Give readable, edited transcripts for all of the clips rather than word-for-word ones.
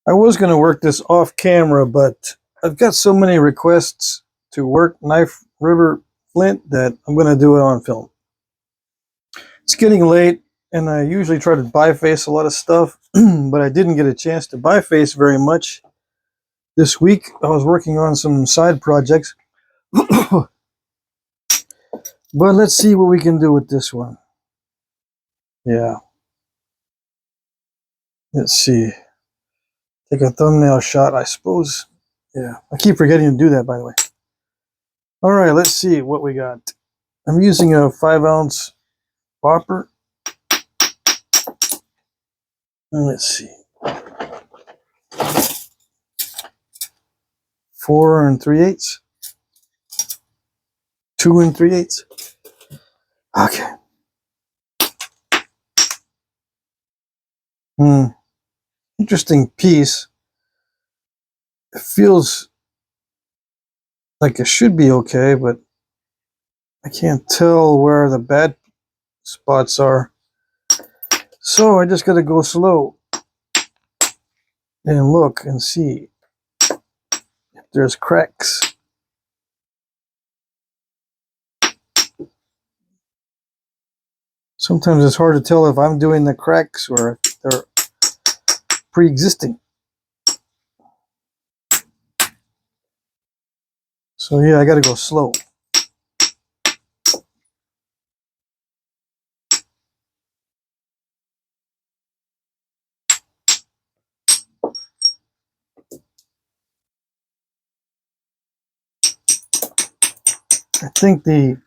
I was going to work this off camera, but I've got so many requests to work knife river flint that I'm going to do it on film. It's getting late, and I usually try to biface a lot of stuff, but I didn't get a chance to biface very much this week. I was working on some side projects, but let's see what we can do with this one. Yeah. Let's see. Take a thumbnail shot, I suppose. Yeah, I keep forgetting to do that, by the way. All right, let's see what we got. I'm using a 5-ounce bopper. And let's see. 4 3/8. 2 3/8. Okay. Interesting piece. It feels like it should be okay, but I can't tell where the bad spots are. So I just got to go slow and look and see if there's cracks. Sometimes it's hard to tell if I'm doing the cracks or if they're pre-existing. So yeah, I got to go slow. I think the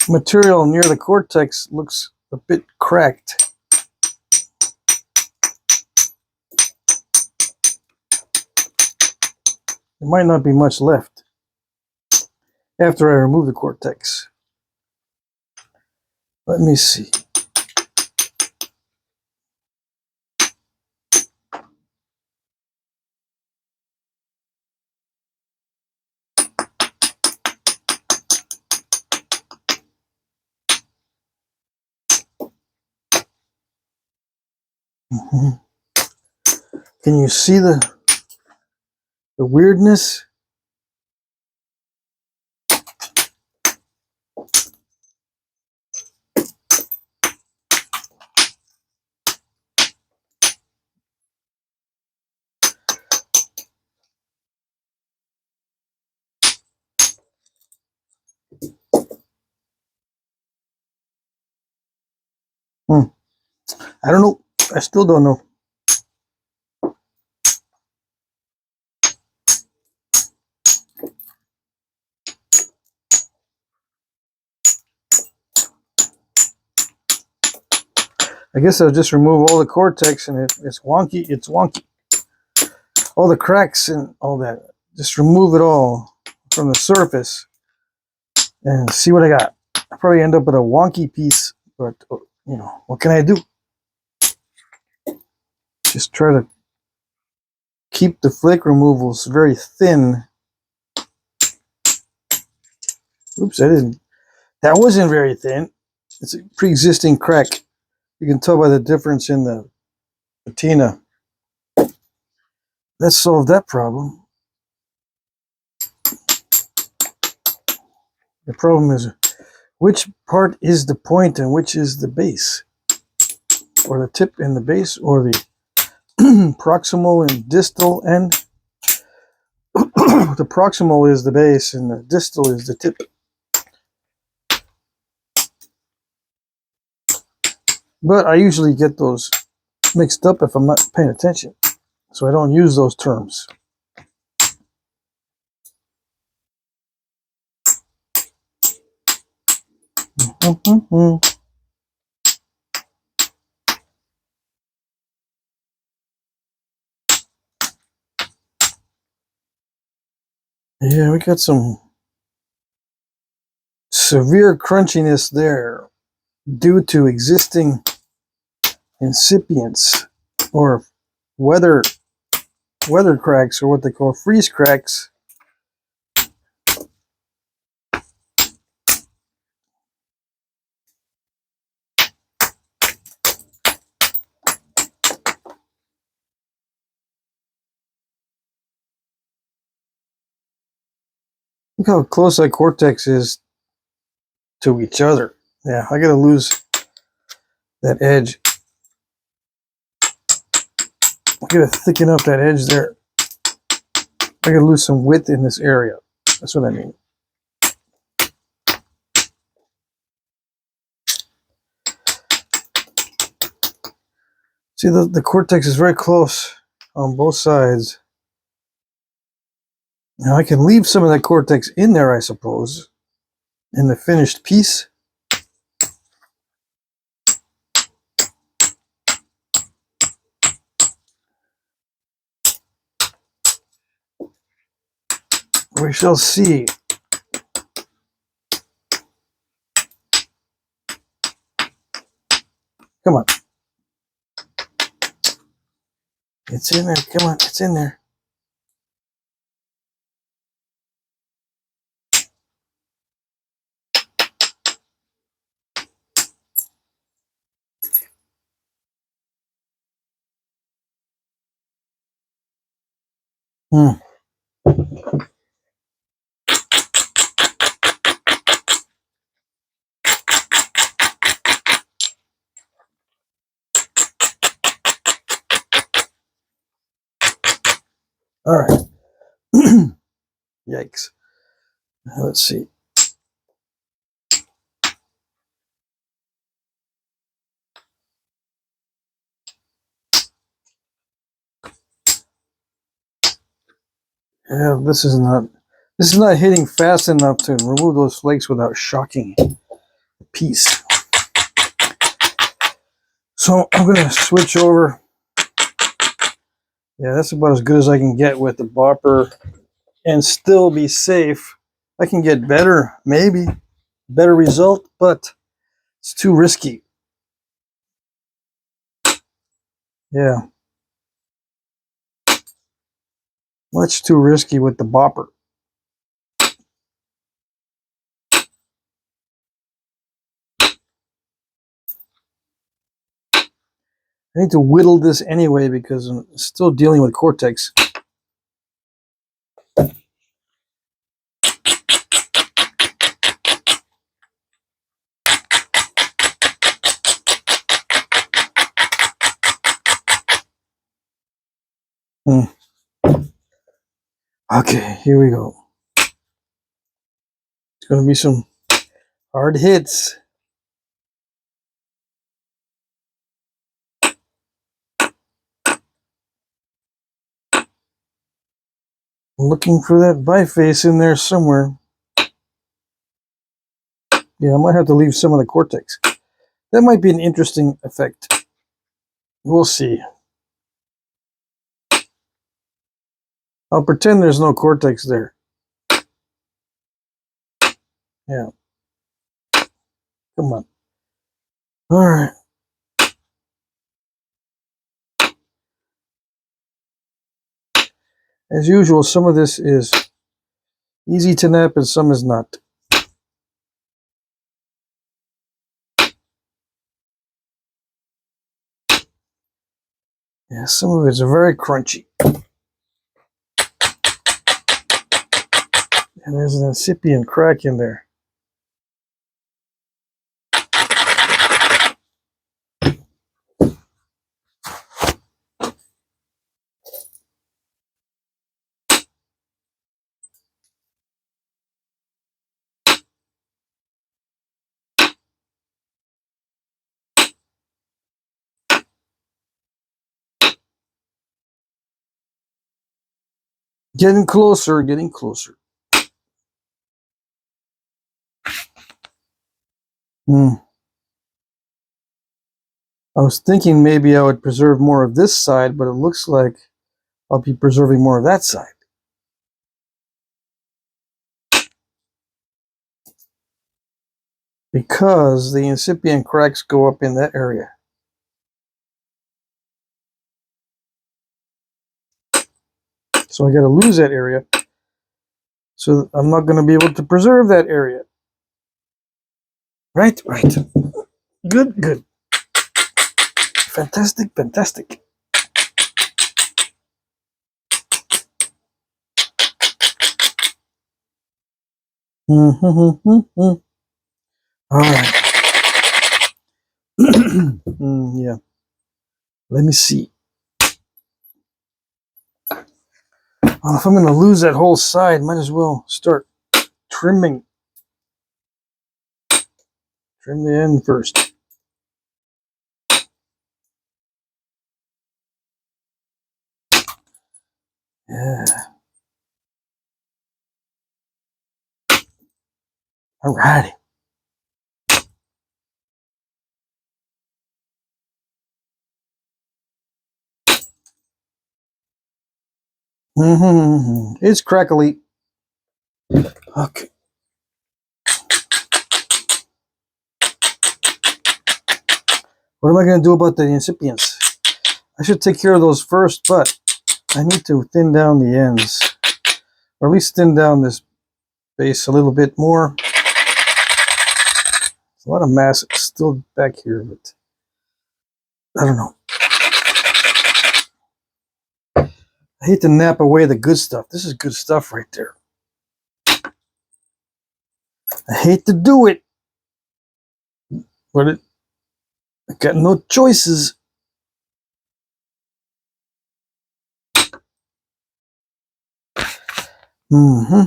material near the cortex looks a bit cracked. There might not be much left after I remove the cortex. Let me see. Can you see the weirdness? I don't know. I still don't know. I guess I'll just remove all the cortex, and if it's wonky, it's wonky. All the cracks and all that. Just remove it all from the surface and see what I got. I'll probably end up with a wonky piece, but you know, what can I do? Just try to keep the flake removals very thin. Oops, I didn't. That wasn't very thin. It's a pre-existing crack. You can tell by the difference in the patina. Let's solve that problem. The problem is, which part is the point and which is the base? Or the tip and the base, or the proximal and distal end? The proximal is the base and the distal is the tip. But I usually get those mixed up if I'm not paying attention. So I don't use those terms. Yeah, we got some severe crunchiness there due to existing incipients or weather cracks, or what they call freeze cracks. Look how close that cortex is to each other. Yeah, I gotta lose that edge. I gotta thicken up that edge there. I gotta lose some width in this area. That's what I mean. See, the cortex is very close on both sides. Now I can leave some of that cortex in there, I suppose, in the finished piece. We shall see. Come on. It's in there. Come on, it's in there. Hmm. All right. Yikes. Let's see. Yeah, this is not hitting fast enough to remove those flakes without shocking the piece. So I'm gonna switch over. Yeah, that's about as good as I can get with the bopper and still be safe. I can get better, maybe better result, but it's too risky. Yeah, much too risky with the bopper. I need to whittle this anyway because I'm still dealing with cortex. Okay, here we go. It's going to be some hard hits. I'm looking for that biface in there somewhere. Yeah, I might have to leave some of the cortex. That might be an interesting effect. We'll see. I'll pretend there's no cortex there. Yeah. Come on. All right. As usual, some of this is easy to nap and some is not. Yeah, some of it's very crunchy. And there's an incipient crack in there. Getting closer, getting closer. I was thinking maybe I would preserve more of this side, but it looks like I'll be preserving more of that side. Because the incipient cracks go up in that area. So I got to lose that area. So I'm not going to be able to preserve that area. Right, right. Good, good. Fantastic, fantastic. All right. Yeah. Let me see. Well, if I'm going to lose that whole side, might as well start trimming. Trim the end first. Yeah. All righty. It's crackly. Okay. What am I going to do about the incipients? I should take care of those first, but I need to thin down the ends. Or at least thin down this base a little bit more. There's a lot of mass still back here, but I don't know. I hate to nap away the good stuff. This is good stuff right there. I hate to do it, but I got no choices. Yeah.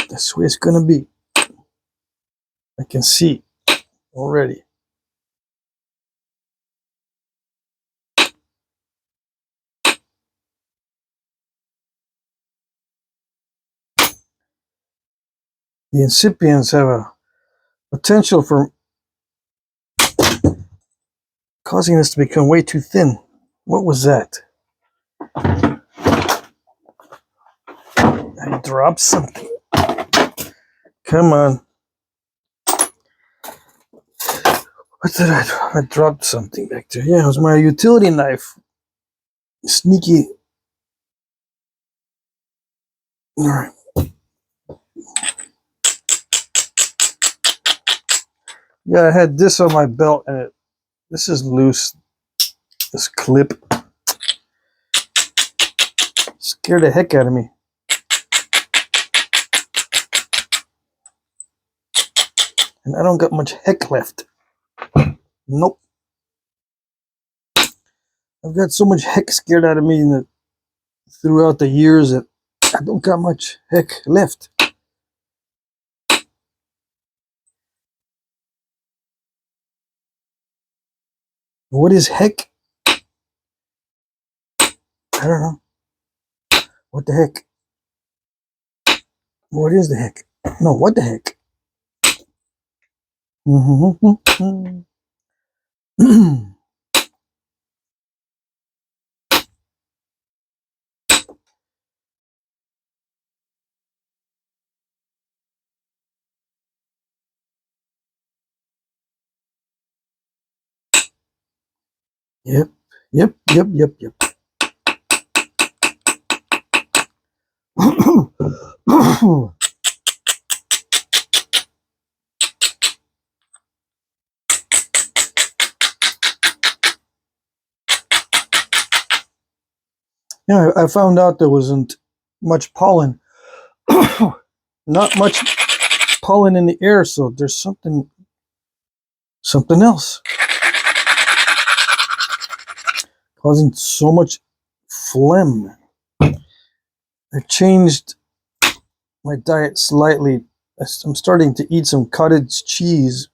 That's the way it's gonna be. I can see already. The incipients have a potential for causing this to become way too thin. What was that? I dropped something. Come on. What did I do? I dropped something back there. Yeah, it was my utility knife. Sneaky. All right. Yeah, I had this on my belt, and this is loose. This clip scared the heck out of me. And I don't got much heck left. Nope. I've got so much heck scared out of me throughout the years that I don't got much heck left. What is heck? I don't know. What the heck? What is the heck? No, what the heck? Yep. Yeah, I found out there wasn't much pollen. Not much pollen in the air, so there's something else causing so much phlegm. I changed my diet slightly. I'm starting to eat some cottage cheese,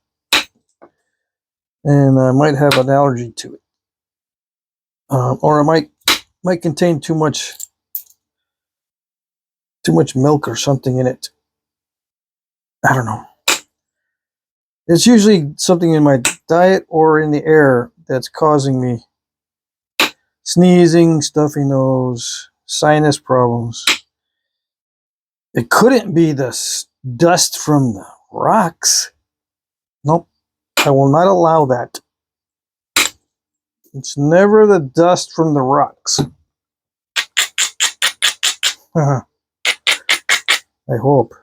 and I might have an allergy to it, or it might contain too much milk or something in it. I don't know. It's usually something in my diet or in the air that's causing me sneezing, stuffy nose, sinus problems. It couldn't be the dust from the rocks. Nope, I will not allow that. It's never the dust from the rocks. I hope.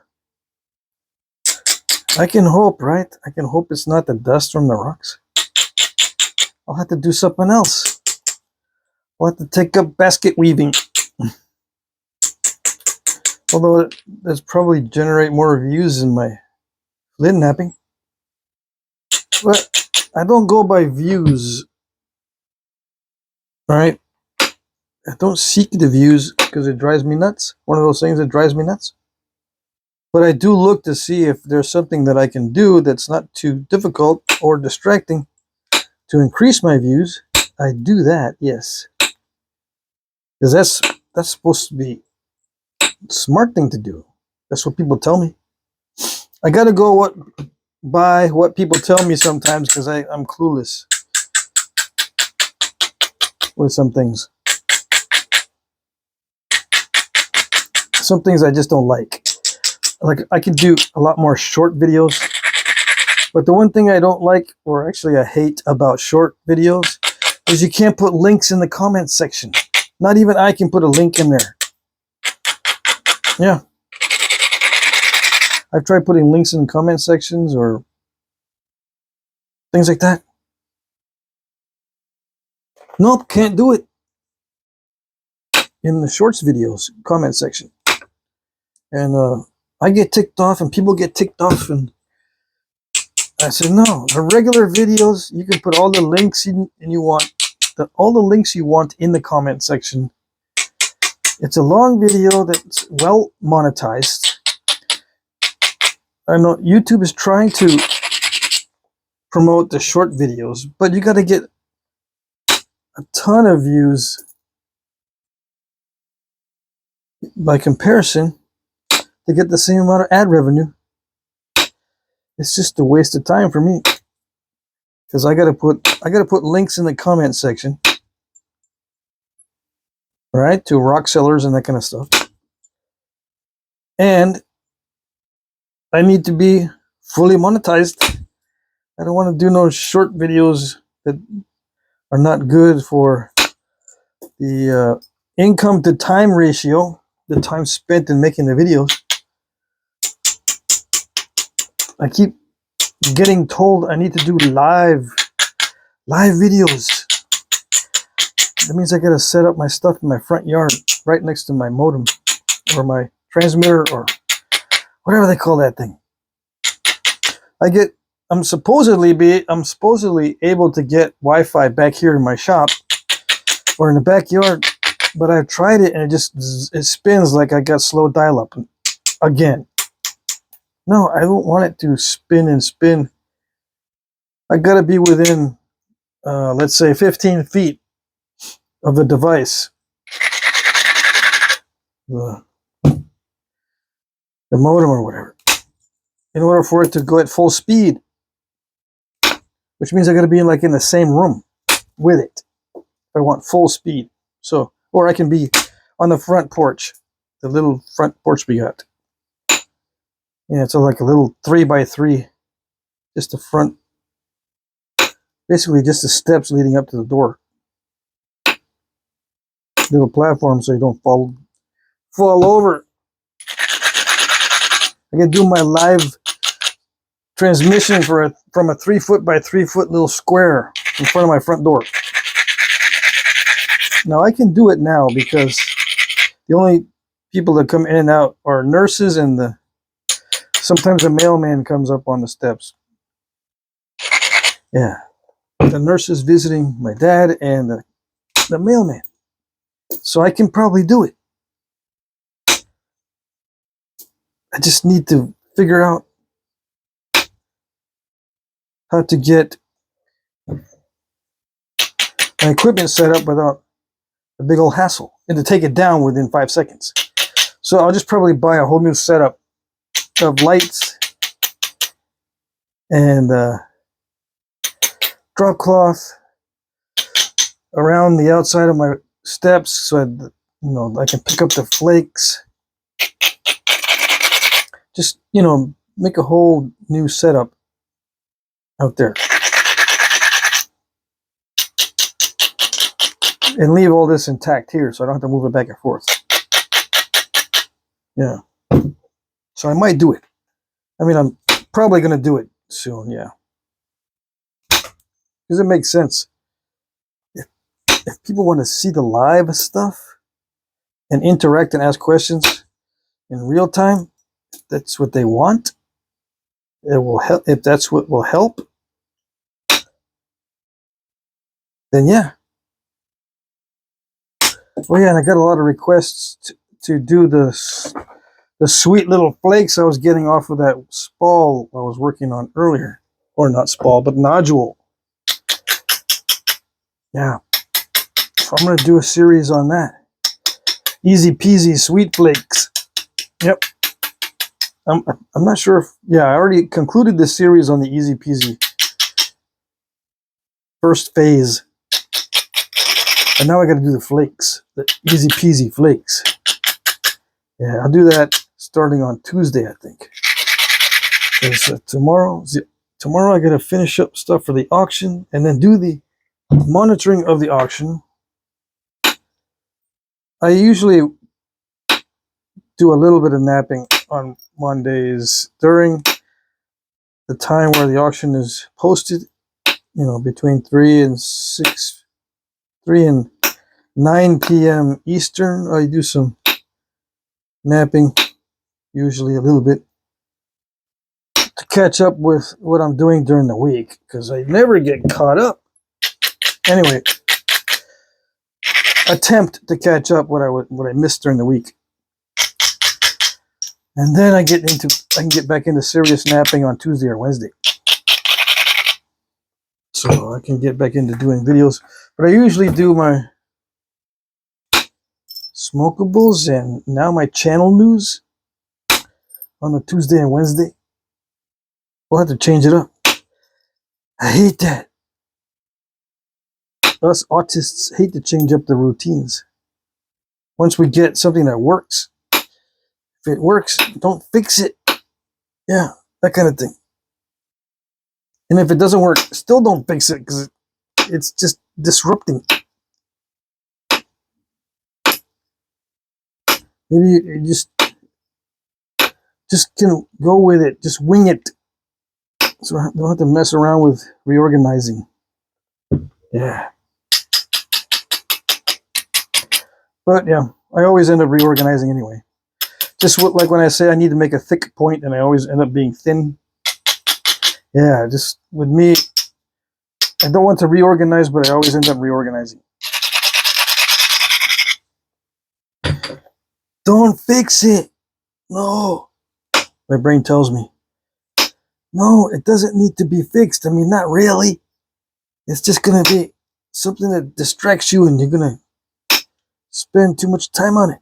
I can hope, right? I can hope it's not the dust from the rocks. I'll have to do something else. I'll have to take up basket weaving. Although that's probably generate more views than my Flintknapping. But I don't go by views. Alright? I don't seek the views because it drives me nuts. One of those things that drives me nuts. But I do look to see if there's something that I can do that's not too difficult or distracting to increase my views. I do that, yes. Because that's supposed to be a smart thing to do. That's what people tell me. I gotta go by what people tell me sometimes because I'm clueless with some things. Some things I just don't like. Like I could do a lot more short videos. But the one thing I don't like, or actually I hate about short videos, is you can't put links in the comment section. Not even I can put a link in there. Yeah. I've tried putting links in comment sections or things like that. Nope, can't do it. In the shorts videos, comment section. And I get ticked off and people get ticked off, and I said, no, the regular videos, you can put all the links you want, all the links you want in the comment section. It's a long video that's well monetized. I know YouTube is trying to promote the short videos, but you got to get a ton of views by comparison to get the same amount of ad revenue. It's just a waste of time for me because I got to put links in the comment section, right, to rock sellers and that kind of stuff. And I need to be fully monetized. I don't want to do no short videos that are not good for the income to time ratio, the time spent in making the videos. I keep getting told I need to do live videos. That means I gotta set up my stuff in my front yard right next to my modem or my transmitter or whatever they call that thing. I'm supposedly able to get Wi-Fi back here in my shop or in the backyard, but I've tried it and it spins like I got slow dial-up again. No, I don't want it to spin and spin. I gotta be within, let's say, 15 feet of the device, the modem or whatever, in order for it to go at full speed. Which means I gotta be in the same room with it if I want full speed. So, or I can be on the front porch, the little front porch we got. Yeah, it's like a little 3x3, just the front, basically just the steps leading up to the door. Little platform so you don't fall over. I can do my live transmission from a 3 foot by 3 foot little square in front of my front door. Now I can do it now because the only people that come in and out are nurses and sometimes a mailman comes up on the steps. Yeah, the nurse is visiting my dad and the mailman. So I can probably do it. I just need to figure out how to get my equipment set up without a big old hassle and to take it down within 5 seconds. So I'll just probably buy a whole new setup of lights and drop cloth around the outside of my steps so I can pick up the flakes. Just, make a whole new setup out there. And leave all this intact here so I don't have to move it back and forth. Yeah. So I might do it. I mean, I'm probably going to do it soon, yeah. Because it makes sense. If people want to see the live stuff and interact and ask questions, in real time. If that's what they want, it will help. If that's what will help, then yeah. Oh yeah, and I got a lot of requests to do the sweet little flakes I was getting off of that spall I was working on earlier. Or not spall, but nodule. Yeah. So I'm going to do a series on that. Easy peasy sweet flakes. Yep. I'm not sure if... Yeah, I already concluded this series on the easy peasy first phase. And now I got to do the flakes. The easy peasy flakes. Yeah, I'll do that starting on Tuesday, I think. Because tomorrow I got to finish up stuff for the auction and then do the monitoring of the auction. I usually do a little bit of napping on Mondays during the time where the auction is posted, you know, between 3 and 9 p.m. Eastern. I do some napping, usually a little bit, to catch up with what I'm doing during the week, because I never get caught up. Anyway, attempt to catch up what I missed during the week. And then I can get back into serious napping on Tuesday or Wednesday. So I can get back into doing videos. But I usually do my smokables and now my channel news on the Tuesday and Wednesday. We'll have to change it up. I hate that. Us autists hate to change up the routines. Once we get something that works, if it works, don't fix it. Yeah, that kind of thing. And if it doesn't work, still don't fix it, because it's just disrupting. Maybe you just can go with it. Just wing it. So I don't have to mess around with reorganizing. Yeah. But yeah, I always end up reorganizing anyway. Just like when I say I need to make a thick point and I always end up being thin. Yeah, just with me, I don't want to reorganize, but I always end up reorganizing. Don't fix it. No. My brain tells me, no, it doesn't need to be fixed. I mean, not really. It's just going to be something that distracts you and you're going to spend too much time on it.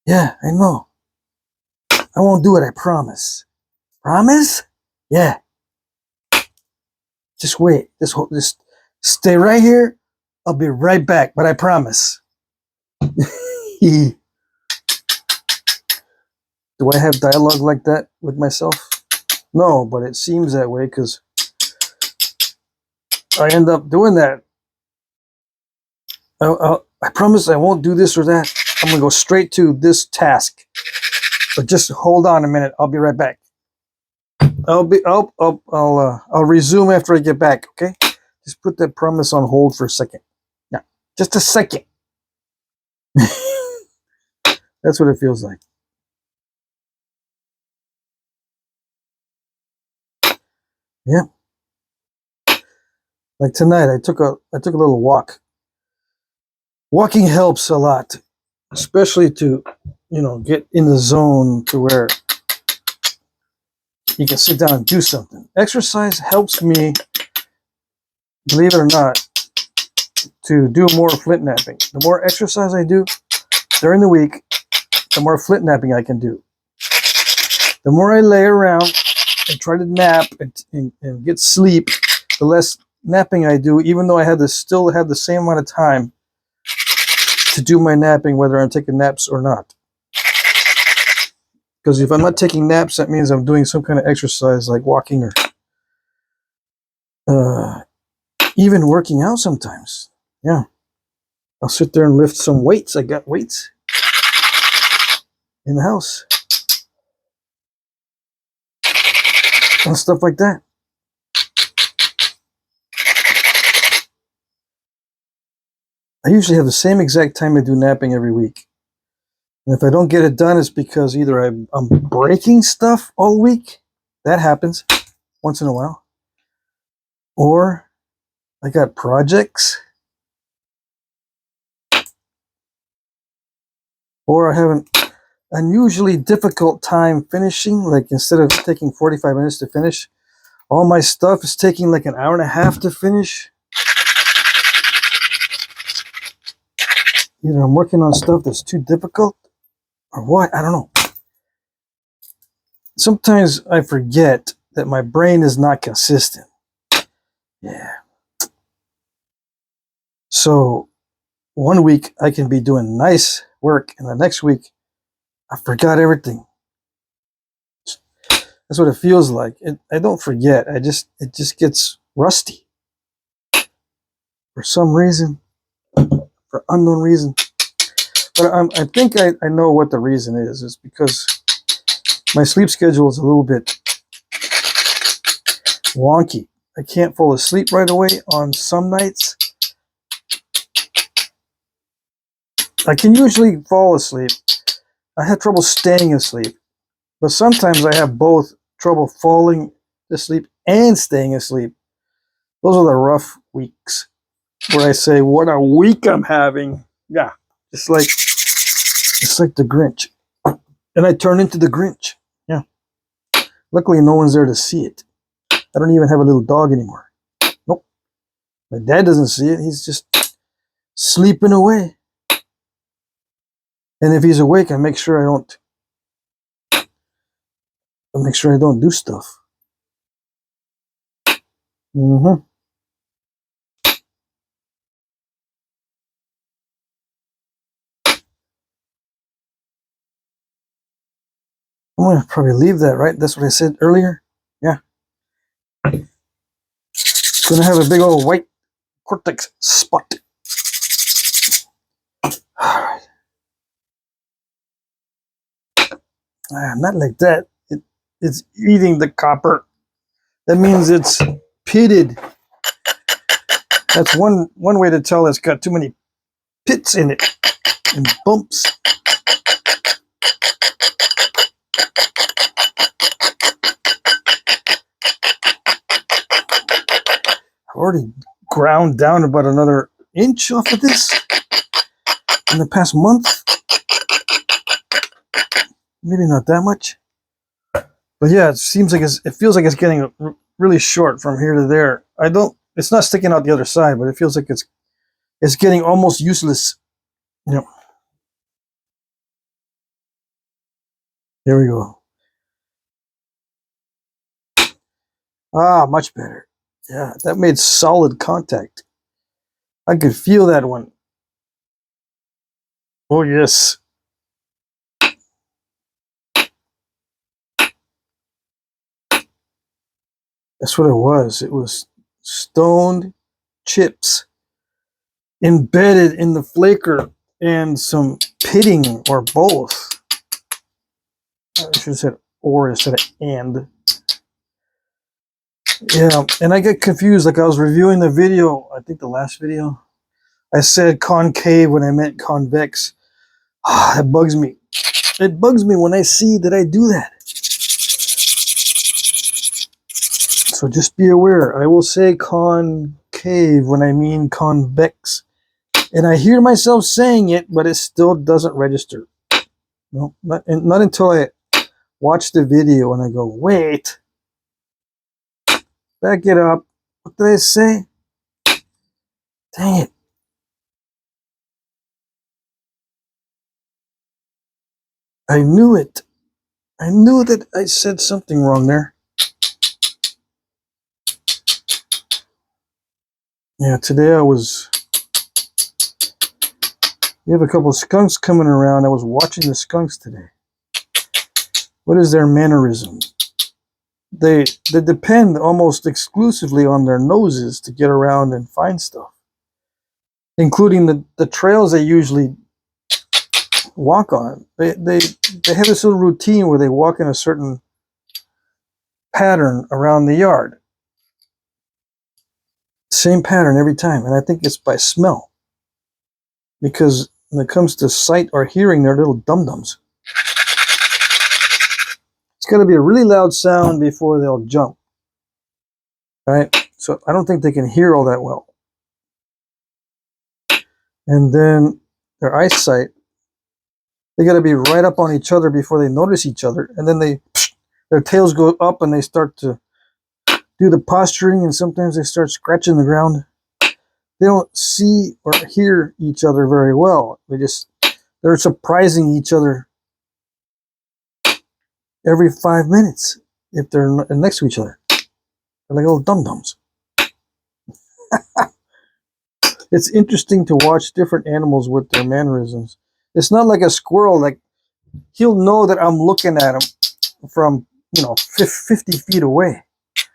Yeah, I know. I won't do it, I promise. Promise? Yeah. Just wait. Just stay right here. I'll be right back, but I promise. Do I have dialogue like that with myself? No, but it seems that way because I end up doing that. I promise I won't do this or that. I'm gonna go straight to this task. But just hold on a minute. I'll be right back. I'll resume after I get back. Okay, just put that promise on hold for a second. Yeah, just a second. That's what it feels like. Yeah. Like tonight, I took a little walk. Walking helps a lot, especially to, you know, get in the zone to where you can sit down and do something. Exercise helps me, believe it or not, to do more flint napping. The more exercise I do during the week, the more flint napping I can do. The more I lay around and try to nap and get sleep, the less napping I do, even though I had to still have the same amount of time to do my napping, whether I'm taking naps or not. Because if I'm not taking naps, that means I'm doing some kind of exercise like walking or even working out sometimes. Yeah. I'll sit there and lift some weights. I got weights in the house. And stuff like that. I usually have the same exact time I do napping every week. And if I don't get it done, it's because either I'm breaking stuff all week. That happens once in a while. Or I got projects. Or I have an unusually difficult time finishing. Like instead of taking 45 minutes to finish, all my stuff is taking like an hour and a half to finish. Either I'm working on stuff that's too difficult or what, I don't know. Sometimes I forget that my brain is not consistent. Yeah. So one week I can be doing nice work and the next week I forgot everything. That's what it feels like. I don't forget. It just gets rusty for some reason, for unknown reason. But I think I know what the reason is. It's because my sleep schedule is a little bit wonky. I can't fall asleep right away on some nights. I can usually fall asleep. I have trouble staying asleep. But sometimes I have both trouble falling asleep and staying asleep. Those are the rough weeks where I say, what a week I'm having. Yeah, it's like the Grinch. And I turn into the Grinch. Yeah. Luckily, no one's there to see it. I don't even have a little dog anymore. Nope. My dad doesn't see it. He's just sleeping away. And if he's awake, I make sure I don't do stuff. Mm-hmm. I'm going to probably leave that, right? That's what I said earlier. Yeah. It's going to have a big old white cortex spot. All right. Not like that. It's eating the copper. That means it's pitted. That's one way to tell it's got too many pits in it and bumps. I've already ground down about another inch off of this in the past month. Maybe not that much. But yeah, it feels like it's getting really short from here to there. It's not sticking out the other side, but it feels like it's getting almost useless. Yep. There we go. Ah, much better. Yeah, that made solid contact. I could feel that one. Oh, yes. That's what it was. It was stoned chips embedded in the flaker and some pitting or both. I should have said or instead of and. Yeah, and I get confused. Like I was reviewing the video, I think the last video, I said concave when I meant convex. That bugs me. It bugs me when I see that I do that. So just be aware. I will say concave when I mean convex. And I hear myself saying it, but it still doesn't register. No, not until I watch the video and I go, wait, back it up. What did I say? Dang it. I knew it. I knew that I said something wrong there. Yeah, today we have a couple of skunks coming around. I was watching the skunks today. What is their mannerism? They depend almost exclusively on their noses to get around and find stuff, including the trails they usually walk on. They have this little routine where they walk in a certain pattern around the yard. Same pattern every time, and I think it's by smell. because when it comes to sight or hearing, they're little dum-dums. It's got to be a really loud sound before they'll jump. Right? So I don't think they can hear all that well. And then their eyesight, they got to be right up on each other before they notice each other. And then their tails go up and they start to do the posturing, and sometimes they start scratching the ground. They don't see or hear each other very well. They're surprising each other every 5 minutes if they're next to each other. They're like little dum-dums. It's interesting to watch different animals with their mannerisms. It's not like a squirrel. Like, he'll know that I'm looking at him from, 50 feet away.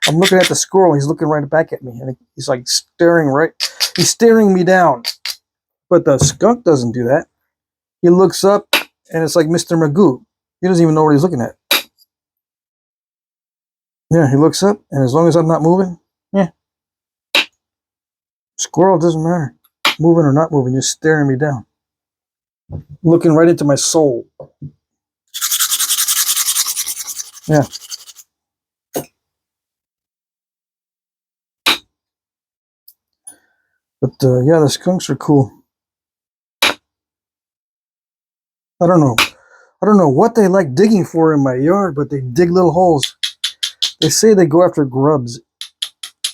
I'm looking at the squirrel. He's looking right back at me. And he's like he's staring me down. But the skunk doesn't do that. He looks up and it's like Mr. Magoo. He doesn't even know what he's looking at. Yeah, he looks up, and as long as I'm not moving, squirrel doesn't matter. Moving or not moving, just staring me down. Looking right into my soul. Yeah. But yeah, the skunks are cool. I don't know what they like digging for in my yard, but they dig little holes. They say they go after grubs.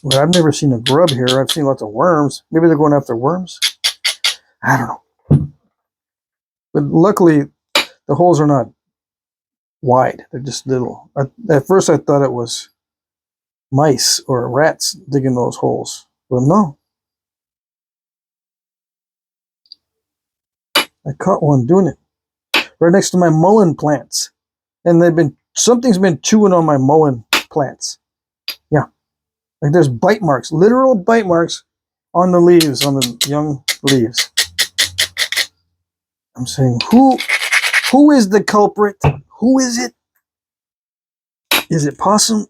Well, I've never seen a grub here. I've seen lots of worms. Maybe they're going after worms. I don't know. But luckily, the holes are not wide. They're just little. At first, I thought it was mice or rats digging those holes. But no. I caught one doing it right next to my mullein plants. And something's been chewing on my mullein plants. Yeah. Like there's bite marks, literal bite marks on the leaves, on the young leaves. I'm saying, who is the culprit? Who is it? Is it possum?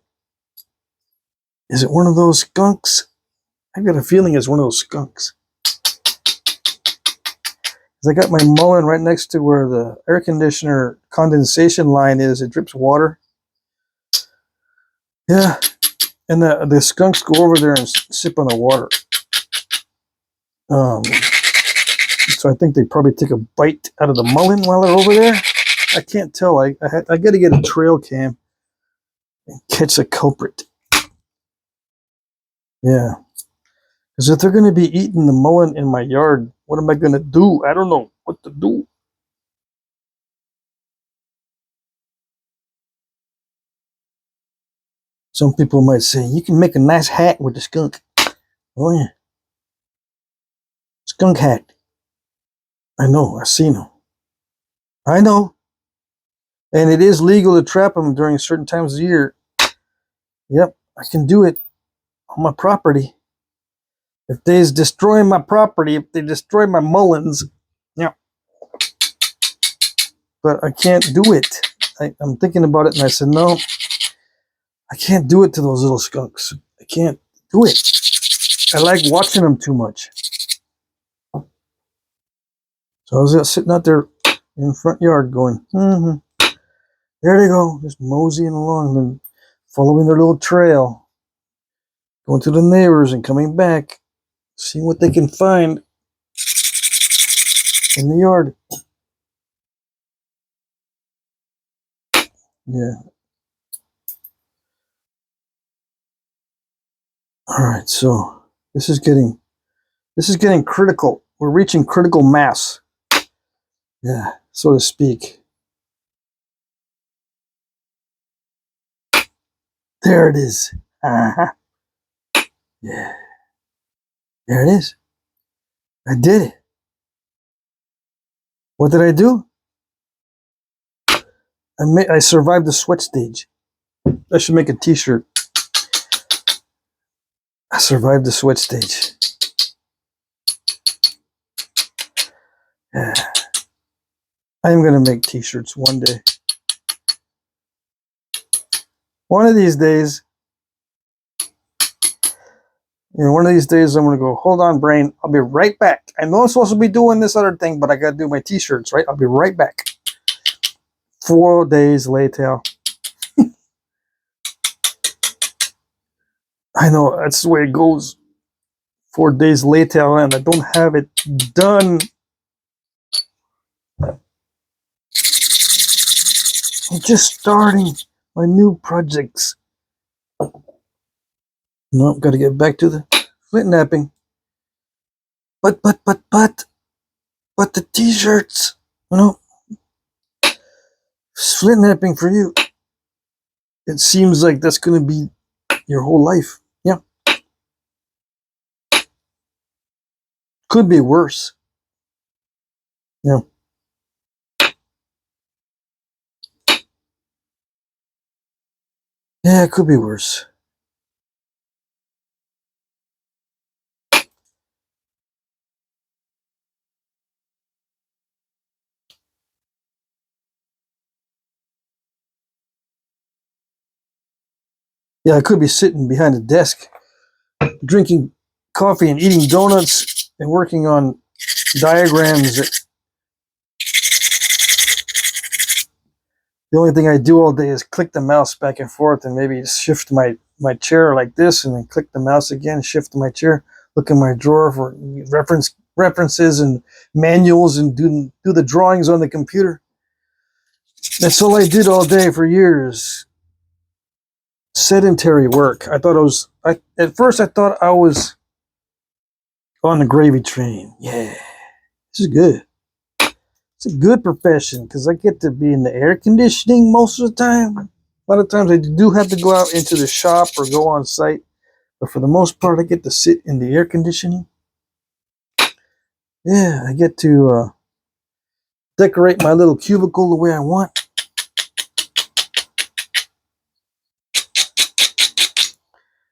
Is it one of those skunks? I've got a feeling it's one of those skunks. I got my mullein right next to where the air conditioner condensation line is. It drips water. Yeah. And the skunks go over there and sip on the water. So I think they probably take a bite out of the mullein while they're over there. I can't tell. I got to get a trail cam and catch the culprit. Yeah. Because if they're going to be eating the mullein in my yard, what am I going to do? I don't know what to do. Some people might say, you can make a nice hat with the skunk. Oh, yeah. Skunk hat. I know. I've seen them. I know. And it is legal to trap them during certain times of the year. Yep. I can do it on my property. If they destroy my property, if they destroy my mulleins, yeah. But I can't do it. I'm thinking about it, and I said, no, I can't do it to those little skunks. I can't do it. I like watching them too much. So I was sitting out there in the front yard going, there they go, just moseying along and following their little trail, going to the neighbors and coming back, seeing what they can find in the yard. Yeah. All right, so this is getting critical. We're reaching critical mass. Yeah, so to speak. There it is. Uh-huh. Yeah. There it is. I did it. What did I do? I survived the sweat stage. I should make a t-shirt. I survived the sweat stage. Yeah. I am going to make t-shirts one day. One of these days. And one of these days, I'm going to go, hold on, brain. I'll be right back. I know I'm supposed to be doing this other thing, but I got to do my t-shirts, right? I'll be right back. 4 days later. I know, that's the way it goes. 4 days later, and I don't have it done. I'm just starting my new projects. No, got to get back to the Flintknapping. But the t-shirts, you know, Flintknapping for you. It seems like that's going to be your whole life. Yeah. Could be worse. Yeah. Yeah, it could be worse. Yeah, I could be sitting behind a desk, drinking coffee and eating donuts and working on diagrams. The only thing I do all day is click the mouse back and forth and maybe shift my chair like this and then click the mouse again, shift my chair, look in my drawer for references and manuals and do the drawings on the computer. That's all I did all day for years. Sedentary work. At first I thought I was on the gravy train. Yeah, this is good. It's a good profession because I get to be in the air conditioning most of the time. A lot of times I do have to go out into the shop or go on site, but for the most part I get to sit in the air conditioning. Yeah, I get to decorate my little cubicle the way I want.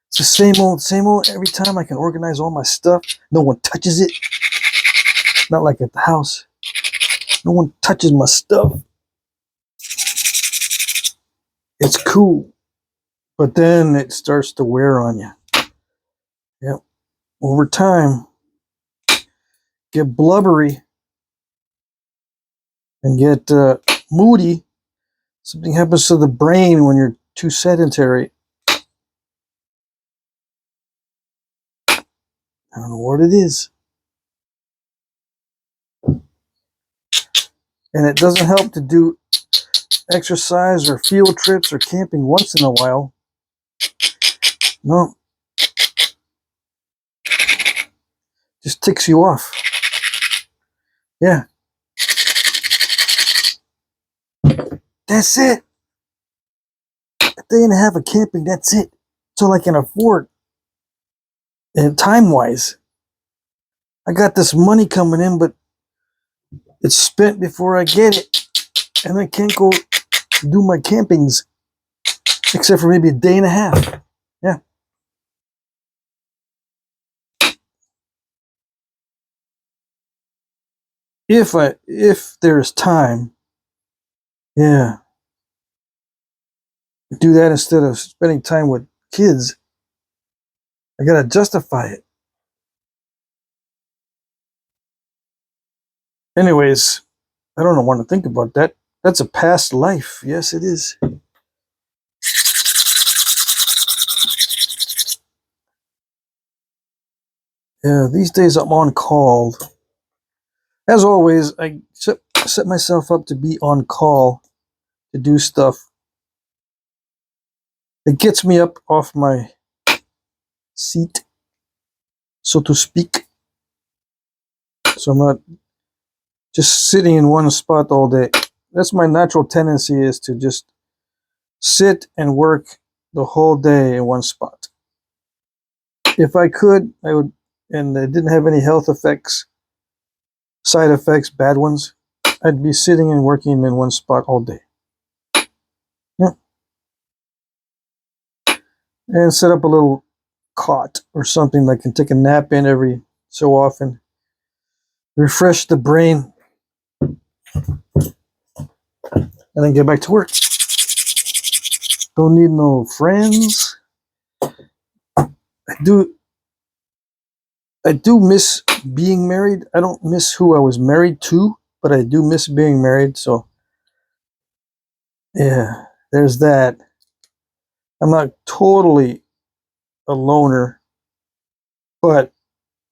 It's the same old every time. I can organize all my stuff. No one touches it. Not like at the house. No one touches my stuff. It's cool. But then it starts to wear on you. Yep. Over time, get blubbery and get moody. Something happens to the brain when you're too sedentary. I don't know what it is. And it doesn't help to do exercise or field trips or camping once in a while. No. Just ticks you off. Yeah. That's it. A day and a half of camping, that's it. That's all I can afford. And time-wise. I got this money coming in, but it's spent before I get it. And I can't go do my campings. Except for maybe a day and a half. Yeah. If there's time, yeah. Do that instead of spending time with kids. I gotta justify it. Anyways, I don't want to think about that. That's a past life. Yes, it is. Yeah, these days I'm on call. As always, I set myself up to be on call to do stuff. It gets me up off my seat, so to speak. So I'm not just sitting in one spot all day. That's my natural tendency, is to just sit and work the whole day in one spot. If I could, I would, and it didn't have any health effects, side effects, bad ones, I'd be sitting and working in one spot all day. Yeah. And set up a little cot or something that I can take a nap in every so often. Refresh the brain. And then get back to work. Don't need no friends. I do I do miss being married. I don't miss who I was married to, but I do miss being married. So, yeah, there's that. I'm not totally a loner, but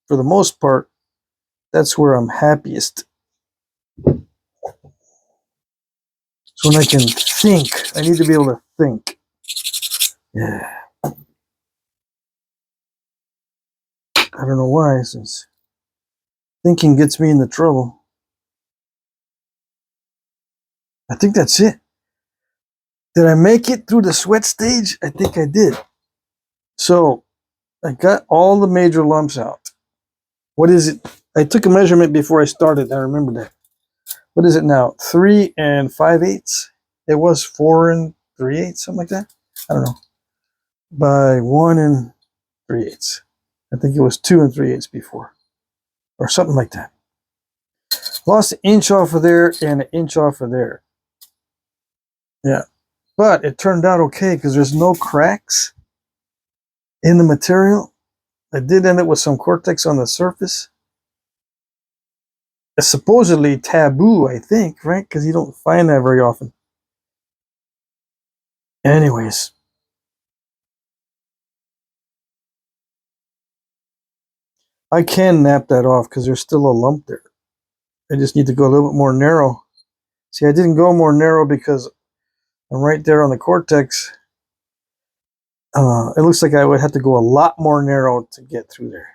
for the most part, that's where I'm happiest. So when I can think, I need to be able to think. Yeah. I don't know why, since thinking gets me into trouble. I think that's it. Did I make it through the sweat stage? I think I did. So I got all the major lumps out. What is it? I took a measurement before I started. I remember that. What is it now? 3 5/8. It was 4 3/8, something like that. I don't know. By 1 3/8. I think it was 2 3/8 before, or something like that. Lost an inch off of there and an inch off of there. Yeah, but it turned out okay because there's no cracks in the material. I did end up with some cortex on the surface. It's supposedly taboo, I think, right? Because you don't find that very often. Anyways. I can nap that off because there's still a lump there. I just need to go a little bit more narrow. See, I didn't go more narrow because I'm right there on the cortex. It looks like I would have to go a lot more narrow to get through there.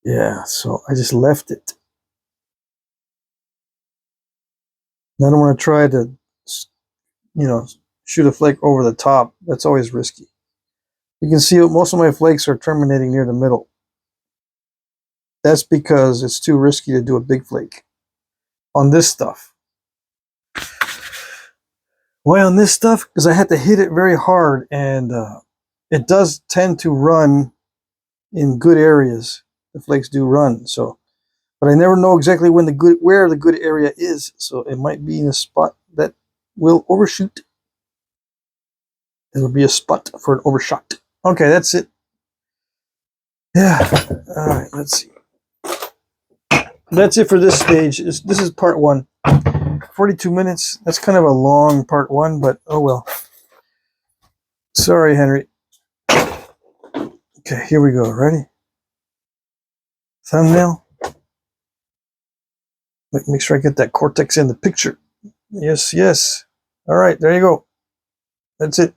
Yeah, so I just left it. I don't want to try to, shoot a flake over the top. That's always risky. You can see most of my flakes are terminating near the middle. That's because it's too risky to do a big flake on this stuff. Why on this stuff? Because I had to hit it very hard, and it does tend to run in good areas. The flakes do run, so, but I never know exactly where the good area is. So it might be in a spot that will overshoot. It will be a spot for an overshot. Okay, that's it. Yeah. All right. Let's see. That's it for this stage. This is part 1. 42 minutes. That's kind of a long part 1, but oh well. Sorry, Henry. Okay, here we go. Ready? Thumbnail. Make sure I get that cortex in the picture. Yes, yes. All right, there you go. That's it.